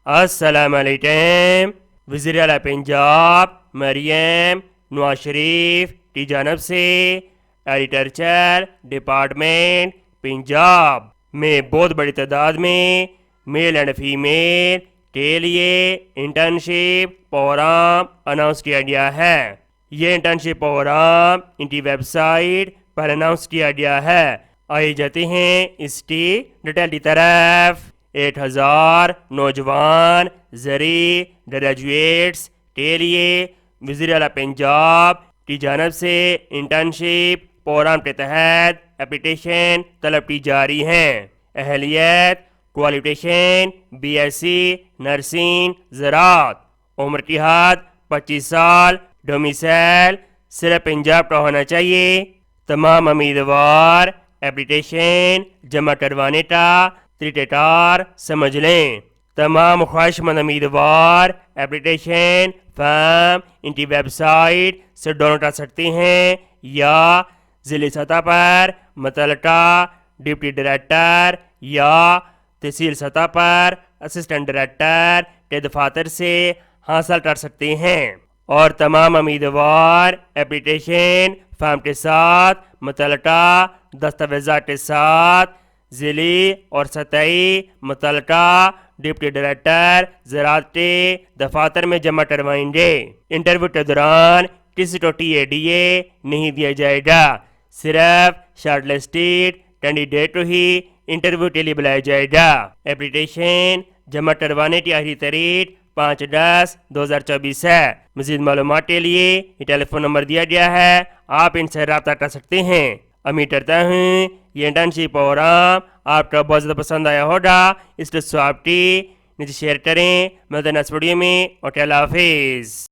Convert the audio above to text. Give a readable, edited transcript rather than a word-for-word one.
السلام علیکم۔ وزیر اعلیٰ پنجاب مریم نواز شریف کی جانب سے ایگریکلچر ڈپارٹمنٹ پنجاب میں بہت بڑی تعداد میں میل اینڈ فیمیل کے لیے انٹرنشپ پروگرام اناؤنس کیا گیا ہے۔ یہ انٹرنشپ پروگرام ان کی ویب سائٹ پر اناؤنس کیا گیا ہے۔ آئے جاتے ہیں اس کی ڈیٹیل کی طرف۔ 1000 نوجوان زرعی گریجویٹس کے لیے وزیر اعلیٰ پنجاب کی جانب سے انٹرنشپ پروگرام کے تحت اپلیکیشن طلب کی جا رہی ہیں۔ اہلیت کوالیفیکیشن BSc نرسنگ زراعت، عمر کی حد 25 سال، ڈومیسائل صرف پنجاب کا ہونا چاہیے۔ تمام امیدوار اپلیکیشن جمع کروانے کا طریقہ کار سمجھ لیں۔ تمام خواہش مند امیدوار اپلیکیشن فارم ان کی ویب سائٹ سے ڈاؤن لوڈ کر سکتے ہیں یا ضلعی سطح پر متعلقہ ڈپٹی ڈائریکٹر یا تحصیل سطح پر اسسٹنٹ ڈائریکٹر کے دفاتر سے حاصل کر سکتے ہیں، اور تمام امیدوار اپلیکیشن فارم کے ساتھ متعلقہ دستاویزات کے ساتھ ضلعی اور سطحی متعلقہ ڈپٹی ڈائریکٹر زراعت کے دفاتر میں جمع کروائیں گے۔ انٹرویو کے دوران کسی کو TADA نہیں دیا جائے گا، صرف شارٹ لسٹڈ کینڈیڈیٹ کو ہی انٹرویو کے لیے بلایا جائے گا۔ اپلیکیشن جمع کروانے کی آخری تاریخ 5/10/2024 ہے۔ مزید معلومات کے لیے یہ ٹیلی فون نمبر دیا گیا ہے، آپ ان سے رابطہ کر سکتے ہیں۔ امید کرتا ہوں یہ انٹرنشپ پروگرام آپ کو بہت زیادہ پسند آیا ہوگا۔ اس کے سواب کی نیچے شیئر کریں۔ ملتے ہیں نیکسٹ ویڈیو میں۔ اوکے، اللہ حافظ۔